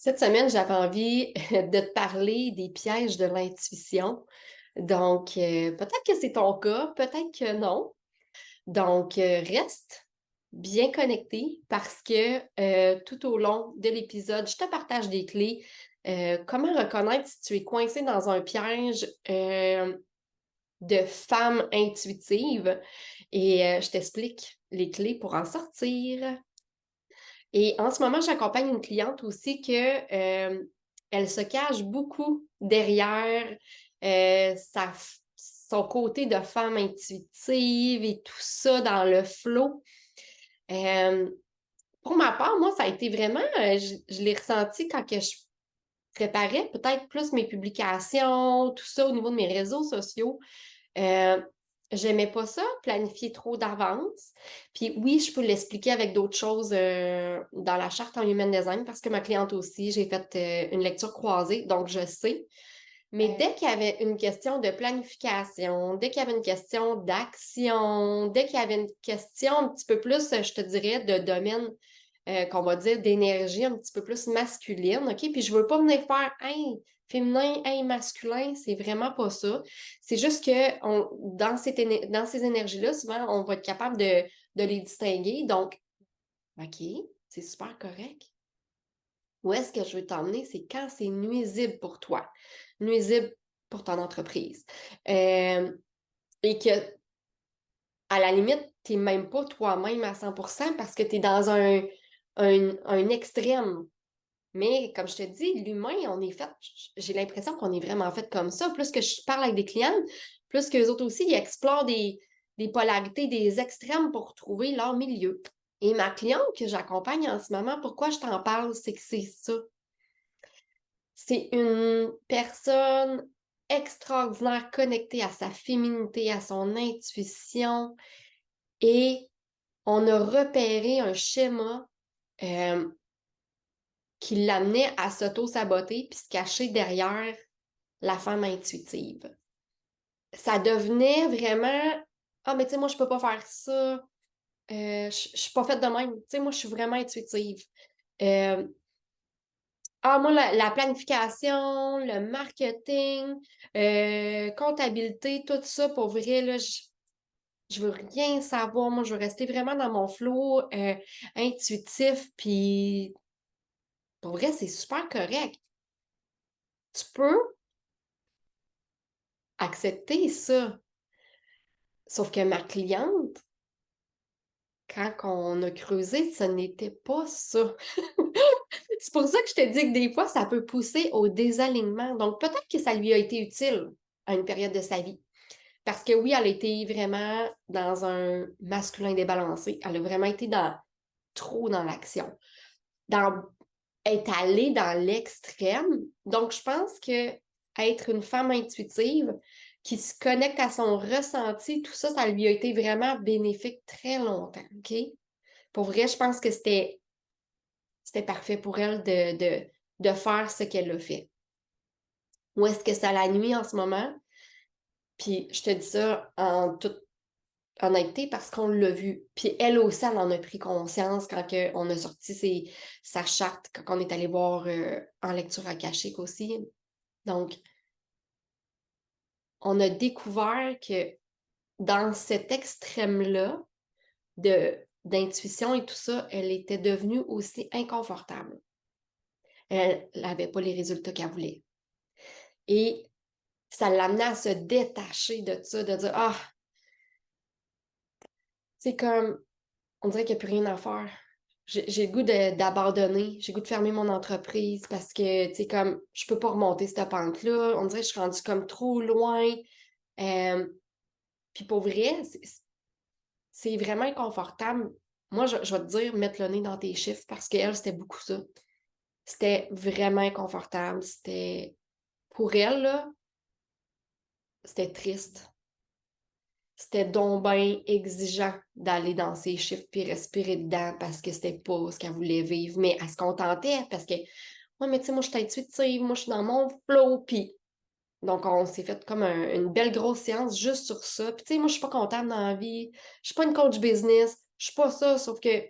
Cette semaine, j'avais envie de te parler des pièges de l'intuition. Donc, peut-être que c'est ton cas, peut-être que non. Donc, reste bien connecté parce que tout au long de l'épisode, je te partage des clés. Comment reconnaître si tu es coincé dans un piège de femme intuitive et je t'explique les clés pour en sortir. Et en ce moment, j'accompagne une cliente aussi elle se cache beaucoup derrière son côté de femme intuitive et tout ça dans le flow. Euh, pour ma part, moi, ça a été vraiment, je l'ai ressenti quand que je préparais peut-être plus mes publications, tout ça au niveau de mes réseaux sociaux. Euh, J'aimais pas ça, planifier trop d'avance. Puis oui, je peux l'expliquer avec d'autres choses dans la charte en human design parce que ma cliente aussi, j'ai fait une lecture croisée, donc je sais. Mais dès qu'il y avait une question de planification, dès qu'il y avait une question d'action, dès qu'il y avait une question un petit peu plus, je te dirais, de domaine qu'on va dire d'énergie un petit peu plus masculine, OK? Puis je veux pas venir faire hey, féminin, hey, masculin, c'est vraiment pas ça. C'est juste que dans ces énergies-là, souvent, on va être capable de les distinguer. Donc, OK, c'est super correct. Où est-ce que je veux t'emmener? C'est quand c'est nuisible pour toi, nuisible pour ton entreprise. Et que, à la limite, tu n'es même pas toi-même à 100% parce que tu es dans un extrême. Mais comme je te dis, l'humain, on est fait, j'ai l'impression qu'on est vraiment fait comme ça. Plus que je parle avec des clients, plus qu'eux autres aussi, ils explorent des polarités, des extrêmes pour trouver leur milieu. Et ma cliente que j'accompagne en ce moment, pourquoi je t'en parle, c'est que c'est ça. C'est une personne extraordinaire connectée à sa féminité, à son intuition et on a repéré un schéma euh, qui l'amenait à s'auto-saboter puis se cacher derrière la femme intuitive. Ça devenait vraiment ah, mais tu sais, moi, je peux pas faire ça. Je suis pas faite de même. Tu sais, moi, je suis vraiment intuitive. Euh, moi, la planification, le marketing, comptabilité, tout ça, pour vrai, là, je veux rien savoir. Moi, je veux rester vraiment dans mon flow intuitif. Puis, pour vrai, c'est super correct. Tu peux accepter ça. Sauf que ma cliente, quand on a creusé, ce n'était pas ça. C'est pour ça que je te dis que des fois, ça peut pousser au désalignement. Donc, peut-être que ça lui a été utile à une période de sa vie. Parce que oui, elle a été vraiment dans un masculin débalancé. Elle a vraiment été trop dans l'action. Dans, Être allée dans l'extrême. Donc, je pense que être une femme intuitive qui se connecte à son ressenti, tout ça, ça lui a été vraiment bénéfique très longtemps, OK? Pour vrai, je pense que c'était parfait pour elle de faire ce qu'elle a fait. Où est-ce que ça la nuit en ce moment? Puis je te dis ça en toute honnêteté parce qu'on l'a vu. Puis elle aussi, elle en a pris conscience quand on a sorti sa charte, quand on est allé voir en lecture akashique aussi. Donc, on a découvert que dans cet extrême-là d'intuition et tout ça, elle était devenue aussi inconfortable. Elle n'avait pas les résultats qu'elle voulait. Et ça l'amenait à se détacher de ça, de dire, ah, c'est comme, on dirait qu'il n'y a plus rien à faire. J'ai le goût d'abandonner, j'ai le goût de fermer mon entreprise parce que, tu sais, comme, je peux pas remonter cette pente-là. On dirait que je suis rendue comme trop loin. Euh, Puis pour vrai, c'est vraiment inconfortable. Moi, je vais te dire, mettre le nez dans tes chiffres parce qu'elle, c'était beaucoup ça. C'était vraiment inconfortable. Pour elle, là, c'était triste. C'était donc bien exigeant d'aller dans ses chiffres puis respirer dedans parce que c'était pas ce qu'elle voulait vivre. Mais elle se contentait parce que, ouais, mais tu sais, moi, je suis intuitive, moi, je suis dans mon flow. Puis, donc, on s'est fait comme une belle grosse séance juste sur ça. Puis, tu sais, moi, je suis pas comptable dans la vie. Je suis pas une coach business. Je suis pas ça, sauf que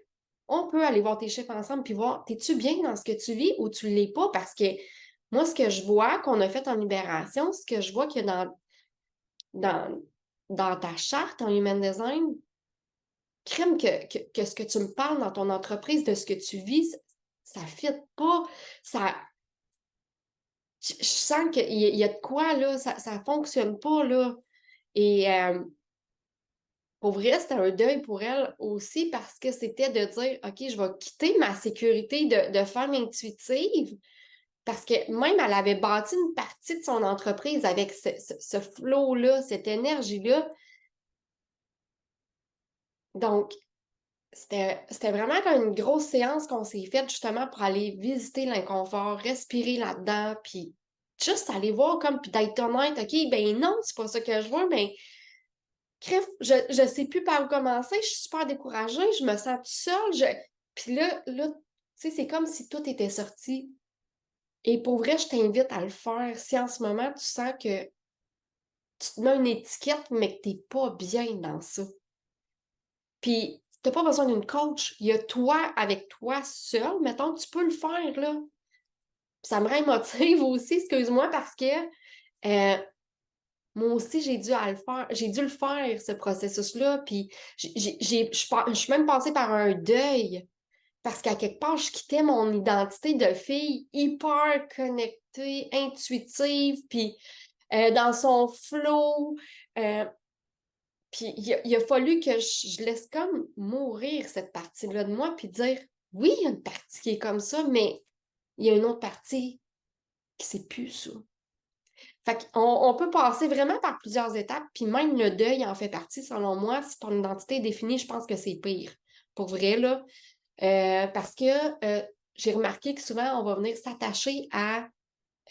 on peut aller voir tes chiffres ensemble puis voir, t'es-tu bien dans ce que tu vis ou tu ne l'es pas? Parce que moi, ce que je vois qu'on a fait en libération, ce que je vois que dans, dans ta charte en human design, crème que ce que tu me parles dans ton entreprise, de ce que tu vis, ça ne fit pas. Ça, je sens qu'il y a de quoi, là, ça ne fonctionne pas, là. Et pour vrai, c'était un deuil pour elle aussi parce que c'était de dire, OK, je vais quitter ma sécurité de femme intuitive parce que même elle avait bâti une partie de son entreprise avec ce flow-là, cette énergie-là. Donc, c'était vraiment comme une grosse séance qu'on s'est faite justement pour aller visiter l'inconfort, respirer là-dedans, puis juste aller voir comme, puis d'être honnête, OK, ben non, c'est pas ça que je veux, mais crif, je sais plus par où commencer, je suis super découragée, je me sens toute seule, puis là, tu sais, c'est comme si tout était sorti. Et pour vrai, je t'invite à le faire si en ce moment tu sens que tu te mets une étiquette, mais que t'es pas bien dans ça. Puis, t'as pas besoin d'une coach. Il y a toi avec toi seul. Mettons, tu peux le faire, là. Ça me rend émotive aussi, excuse-moi, parce que moi aussi, j'ai dû le faire. J'ai dû le faire, ce processus-là. Puis, je suis même passée par un deuil. Parce qu'à quelque part, je quittais mon identité de fille hyper connectée, intuitive, puis dans son flow. euh, Puis il a fallu que je laisse comme mourir cette partie-là de moi, puis dire, oui, il y a une partie qui est comme ça, mais il y a une autre partie qui c'est plus ça. Fait qu'on peut passer vraiment par plusieurs étapes, puis même le deuil en fait partie, selon moi. Si ton identité est définie, je pense que c'est pire. Pour vrai, là. Parce que j'ai remarqué que souvent, on va venir s'attacher à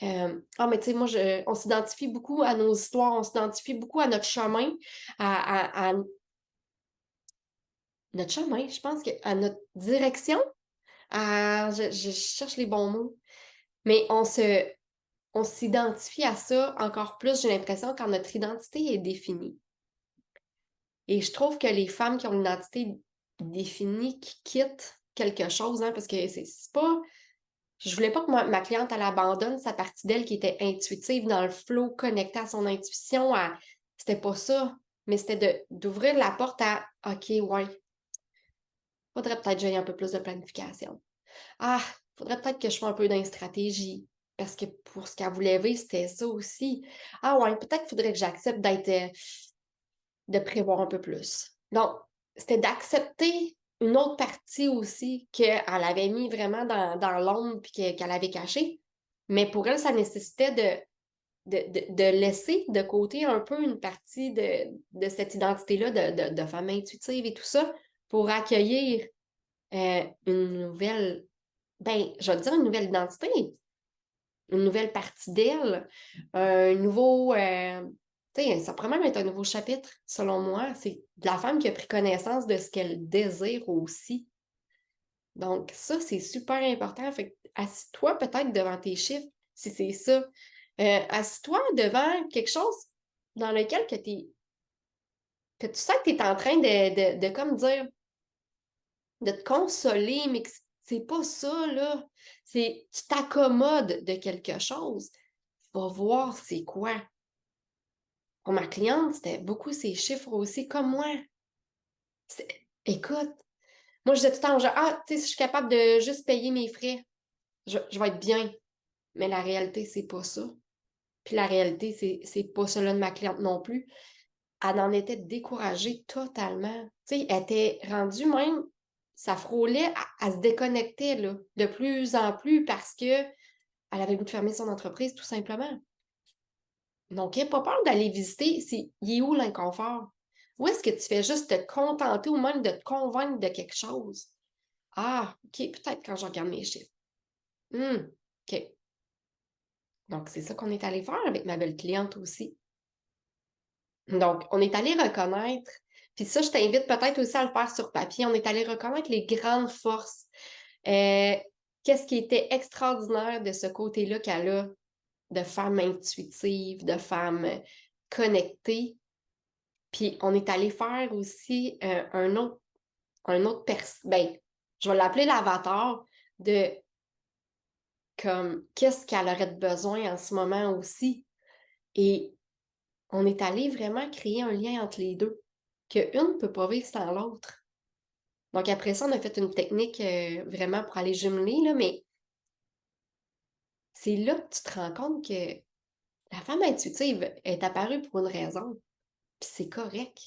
ah, mais tu sais, moi, on s'identifie beaucoup à nos histoires, on s'identifie beaucoup à notre chemin, à notre chemin, je pense que à notre direction, je cherche les bons mots, mais on s'identifie à ça encore plus, j'ai l'impression, quand notre identité est définie. Et je trouve que les femmes qui ont une identité définie, qui quittent quelque chose, hein, parce que c'est pas. Je voulais pas que ma cliente, elle abandonne sa partie d'elle qui était intuitive, dans le flow, connectée à son intuition. C'était pas ça, mais c'était d'ouvrir la porte à OK, ouais, faudrait peut-être que j'aille un peu plus de planification. Ah, faudrait peut-être que je fasse un peu d'instratégie. Parce que pour ce qu'elle voulait vivre, c'était ça aussi. Ah ouais, peut-être qu'il faudrait que j'accepte de prévoir un peu plus. Donc, c'était d'accepter une autre partie aussi qu'elle avait mis vraiment dans l'ombre puis qu'elle avait cachée. Mais pour elle, ça nécessitait de laisser de côté un peu une partie de cette identité-là de femme intuitive et tout ça pour accueillir une nouvelle, ben, je vais dire une nouvelle identité, une nouvelle partie d'elle, un nouveau, tu sais, ça pourrait même être un nouveau chapitre, selon moi. C'est de la femme qui a pris connaissance de ce qu'elle désire aussi. Donc, ça, c'est super important. Fait que assis-toi peut-être devant tes chiffres, si c'est ça. Assis-toi devant quelque chose dans lequel que tu sens que tu es en train de comme dire, de te consoler, mais que c'est pas ça, là. C'est, tu t'accommodes de quelque chose. Va voir c'est quoi. Pour ma cliente, c'était beaucoup ces chiffres aussi, comme moi. Écoute, moi, je disais tout le temps, genre, ah, tu sais, si je suis capable de juste payer mes frais, je vais être bien. Mais la réalité, c'est pas ça. Puis la réalité, c'est pas cela de ma cliente non plus. Elle en était découragée totalement. Tu sais, elle était rendue même, ça frôlait, à se déconnecter, là, de plus en plus parce que elle avait le goût de fermer son entreprise, tout simplement. Donc, n'aie pas peur d'aller visiter. Il est où l'inconfort? Où est-ce que tu fais juste te contenter ou même de te convaincre de quelque chose? Ah, OK, peut-être quand je regarde mes chiffres. OK. Donc, c'est ça qu'on est allé faire avec ma belle cliente aussi. Donc, on est allé reconnaître, puis ça, je t'invite peut-être aussi à le faire sur papier, on est allé reconnaître les grandes forces. Euh, Qu'est-ce qui était extraordinaire de ce côté-là qu'elle a de femme intuitive, de femme connectée. Puis on est allé faire aussi un autre ben, je vais l'appeler l'avatar de comme qu'est-ce qu'elle aurait de besoin en ce moment aussi. Et on est allé vraiment créer un lien entre les deux, qu'une ne peut pas vivre sans l'autre. Donc après ça, on a fait une technique vraiment pour aller jumeler, là, mais c'est là que tu te rends compte que la femme intuitive est apparue pour une raison, puis c'est correct.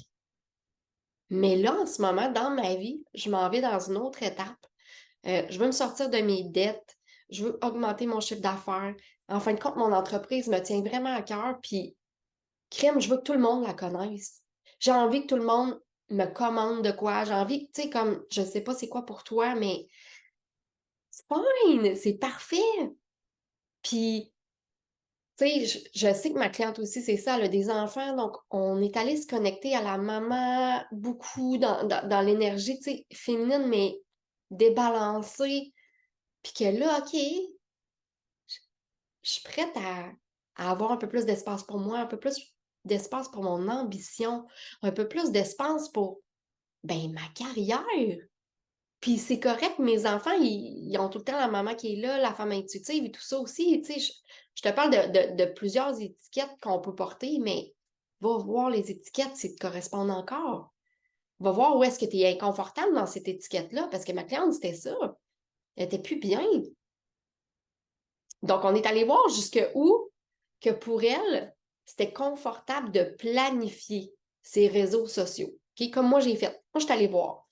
Mais là, en ce moment, dans ma vie, je m'en vais dans une autre étape. Je veux me sortir de mes dettes, je veux augmenter mon chiffre d'affaires. En fin de compte, mon entreprise me tient vraiment à cœur, puis crème, je veux que tout le monde la connaisse. J'ai envie que tout le monde me commande de quoi. J'ai envie, tu sais, comme, je sais pas c'est quoi pour toi, mais c'est fine, c'est parfait. Puis, tu sais, je sais que ma cliente aussi, c'est ça, elle a des enfants, donc on est allé se connecter à la maman beaucoup dans l'énergie, tu sais, féminine, mais débalancée. Puis que là, OK, je suis prête à avoir un peu plus d'espace pour moi, un peu plus d'espace pour mon ambition, un peu plus d'espace pour, ben, ma carrière. Puis c'est correct, mes enfants, ils ont tout le temps la maman qui est là, la femme intuitive et tout ça aussi. Tu sais, je te parle de plusieurs étiquettes qu'on peut porter, mais va voir les étiquettes s'ils te correspondent encore. Va voir où est-ce que tu es inconfortable dans cette étiquette-là, parce que ma cliente, c'était ça. Elle était plus bien. Donc, on est allé voir jusqu'où que pour elle, c'était confortable de planifier ses réseaux sociaux. OK? Comme moi, j'ai fait. Moi, je suis allée voir.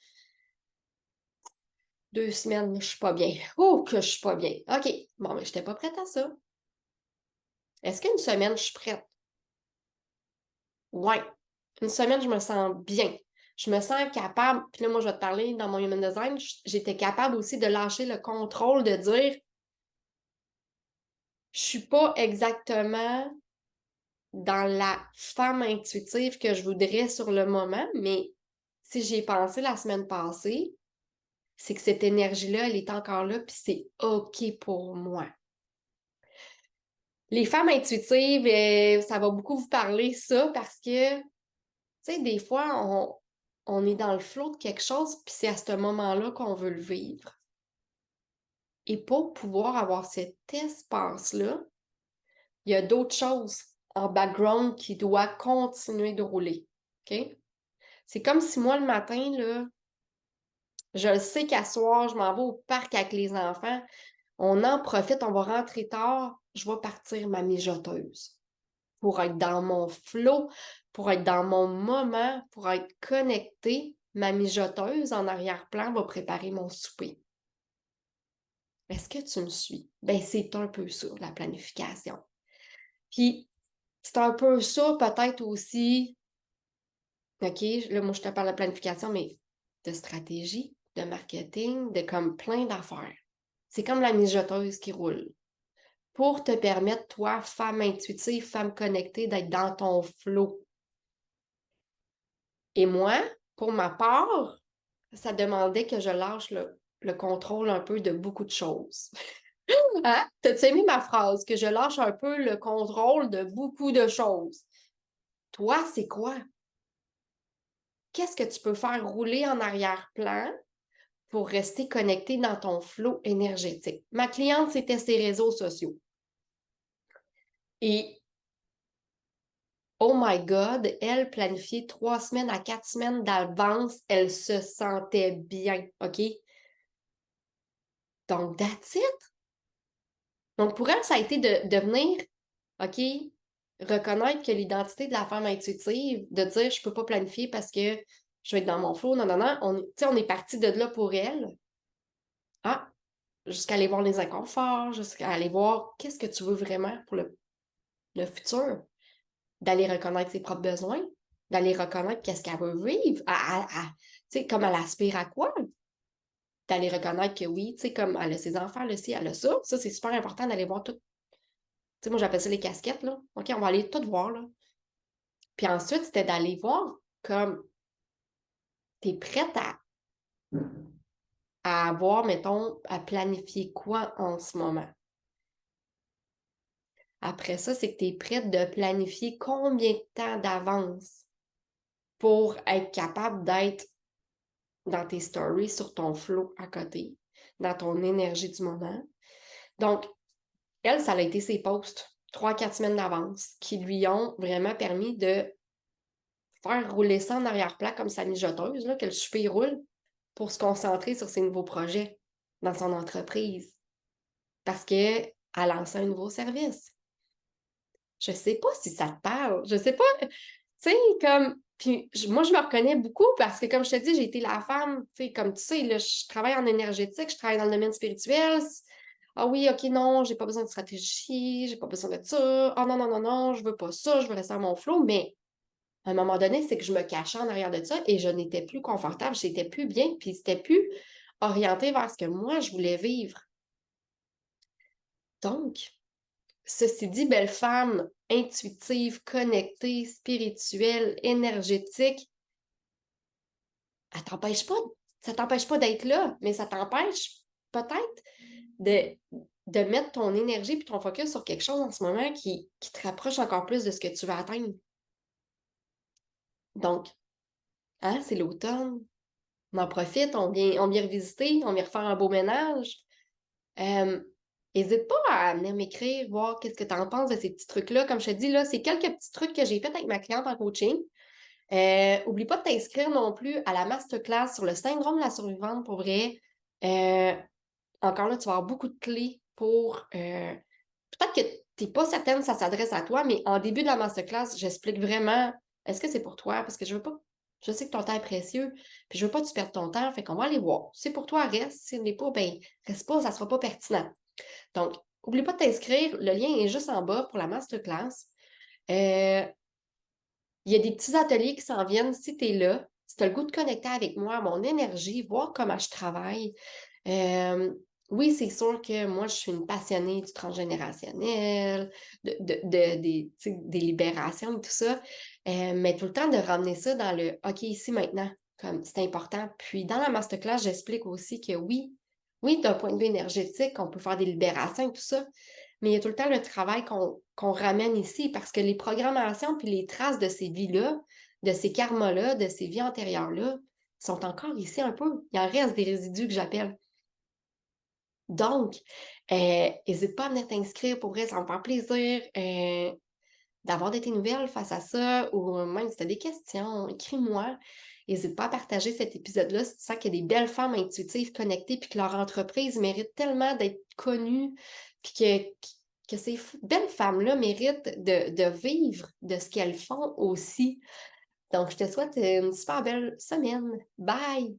2 semaines, je suis pas bien. Oh, que je suis pas bien. OK. Bon, mais je n'étais pas prête à ça. Est-ce qu'une semaine, je suis prête? Ouais. Une semaine, je me sens bien. Je me sens capable. Puis là, moi, je vais te parler dans mon human design. J'étais capable aussi de lâcher le contrôle, de dire, je suis pas exactement dans la femme intuitive que je voudrais sur le moment, mais si j'y ai pensé la semaine passée, c'est que cette énergie-là, elle est encore là, puis c'est OK pour moi. Les femmes intuitives, ça va beaucoup vous parler ça parce que, tu sais, des fois, on est dans le flot de quelque chose, puis c'est à ce moment-là qu'on veut le vivre. Et pour pouvoir avoir cet espace-là, il y a d'autres choses en background qui doivent continuer de rouler. OK? C'est comme si moi, le matin, là, je le sais qu'à soir, je m'en vais au parc avec les enfants. On en profite, on va rentrer tard. Je vais partir ma mijoteuse pour être dans mon flow, pour être dans mon moment, pour être connectée. Ma mijoteuse en arrière-plan va préparer mon souper. Est-ce que tu me suis? Ben, c'est un peu ça, la planification. Puis, c'est un peu ça, peut-être aussi, OK, là, moi, je te parle de planification, mais de stratégie, de marketing, de comme plein d'affaires. C'est comme la mijoteuse qui roule. Pour te permettre, toi, femme intuitive, femme connectée, d'être dans ton flow. Et moi, pour ma part, ça demandait que je lâche le contrôle un peu de beaucoup de choses. Hein? T'as-tu aimé ma phrase? Que je lâche un peu le contrôle de beaucoup de choses. Toi, c'est quoi? Qu'est-ce que tu peux faire rouler en arrière-plan pour rester connecté dans ton flot énergétique? Ma cliente, c'était ses réseaux sociaux. Et oh my God, elle planifiait 3 semaines à 4 semaines d'avance. Elle se sentait bien, OK? Donc, that's it. Donc, pour elle, ça a été de venir, OK, reconnaître que l'identité de la femme intuitive, de dire je peux pas planifier parce que je vais être dans mon flow, non, non, non. On est parti de là pour elle. Ah, jusqu'à aller voir les inconforts, jusqu'à aller voir qu'est-ce que tu veux vraiment pour le futur. D'aller reconnaître ses propres besoins, d'aller reconnaître qu'est-ce qu'elle veut vivre, tu sais, comme elle aspire à quoi, d'aller reconnaître que oui, tu sais, comme elle a ses enfants, elle a ci, elle a ça, c'est super important d'aller voir tout, tu sais, moi j'appelle ça les casquettes, là, OK, on va aller tout voir, là, puis ensuite, c'était d'aller voir comme, t'es prête à avoir, mettons, à planifier quoi en ce moment. Après ça, c'est que tu es prête de planifier combien de temps d'avance pour être capable d'être dans tes stories, sur ton flow à côté, dans ton énergie du moment. Donc, elle, ça a été ses posts 3-4 semaines d'avance qui lui ont vraiment permis de faire rouler ça en arrière-plan comme sa mijoteuse, là, que le souper roule pour se concentrer sur ses nouveaux projets dans son entreprise. Parce qu'elle a lancé un nouveau service. Je sais pas si ça te parle. Je sais pas. Tu sais, comme. Puis moi, je me reconnais beaucoup parce que, comme je te dis, j'ai été la femme, tu sais, comme tu sais, là, je travaille en énergétique, je travaille dans le domaine spirituel. Ah oui, OK, non, j'ai pas besoin de stratégie, j'ai pas besoin de ça. Ah non, non, non, non, je veux pas ça, je veux rester à mon flow. Mais à un moment donné, c'est que je me cachais en arrière de ça et je n'étais plus confortable, j'étais plus bien, puis c'était plus orienté vers ce que moi, je voulais vivre. Donc, ceci dit, belle femme, intuitive, connectée, spirituelle, énergétique, elle t'empêche pas, ça t'empêche pas d'être là, mais ça t'empêche peut-être de, de mettre ton énergie et ton focus sur quelque chose en ce moment qui te rapproche encore plus de ce que tu veux atteindre. Donc, hein, c'est l'automne. On en profite, on vient revisiter, on vient refaire un beau ménage. N'hésite pas à venir m'écrire, voir qu'est-ce que tu en penses de ces petits trucs-là. Comme je te dis, là, c'est quelques petits trucs que j'ai fait avec ma cliente en coaching. Oublie pas de t'inscrire non plus à la masterclass sur le syndrome de la survivante pour vrai. Euh, Encore là, tu vas avoir beaucoup de clés pour... peut-être que tu n'es pas certaine que ça s'adresse à toi, mais en début de la masterclass, j'explique vraiment est-ce que c'est pour toi? Parce que je veux pas... Je sais que ton temps est précieux, puis je veux pas que tu perdes ton temps, fait qu'on va aller voir. Si c'est pour toi, reste. Si ce n'est pas, ben reste pas, ça sera pas pertinent. Donc, n'oublie pas de t'inscrire. Le lien est juste en bas pour la masterclass. Euh, il y a des petits ateliers qui s'en viennent si tu es là. Si tu as le goût de connecter avec moi, mon énergie, voir comment je travaille. Oui, c'est sûr que moi, je suis une passionnée du transgénérationnel, des libérations et tout ça. Mais tout le temps de ramener ça dans le OK, ici, maintenant, comme c'est important. Puis dans la masterclass, j'explique aussi que oui, d'un point de vue énergétique, on peut faire des libérations et tout ça, mais il y a tout le temps le travail qu'on ramène ici parce que les programmations puis les traces de ces vies-là, de ces karmas-là, de ces vies antérieures-là, sont encore ici un peu. Il en reste des résidus que j'appelle. Donc, n'hésite pas à venir t'inscrire pour vrai, ça va me faire plaisir d'avoir de tes nouvelles face à ça ou même si tu as des questions, écris-moi. N'hésite pas à partager cet épisode-là si tu sens qu'il y a des belles femmes intuitives connectées puis que leur entreprise mérite tellement d'être connue puis que ces belles femmes-là méritent de vivre de ce qu'elles font aussi. Donc, je te souhaite une super belle semaine. Bye!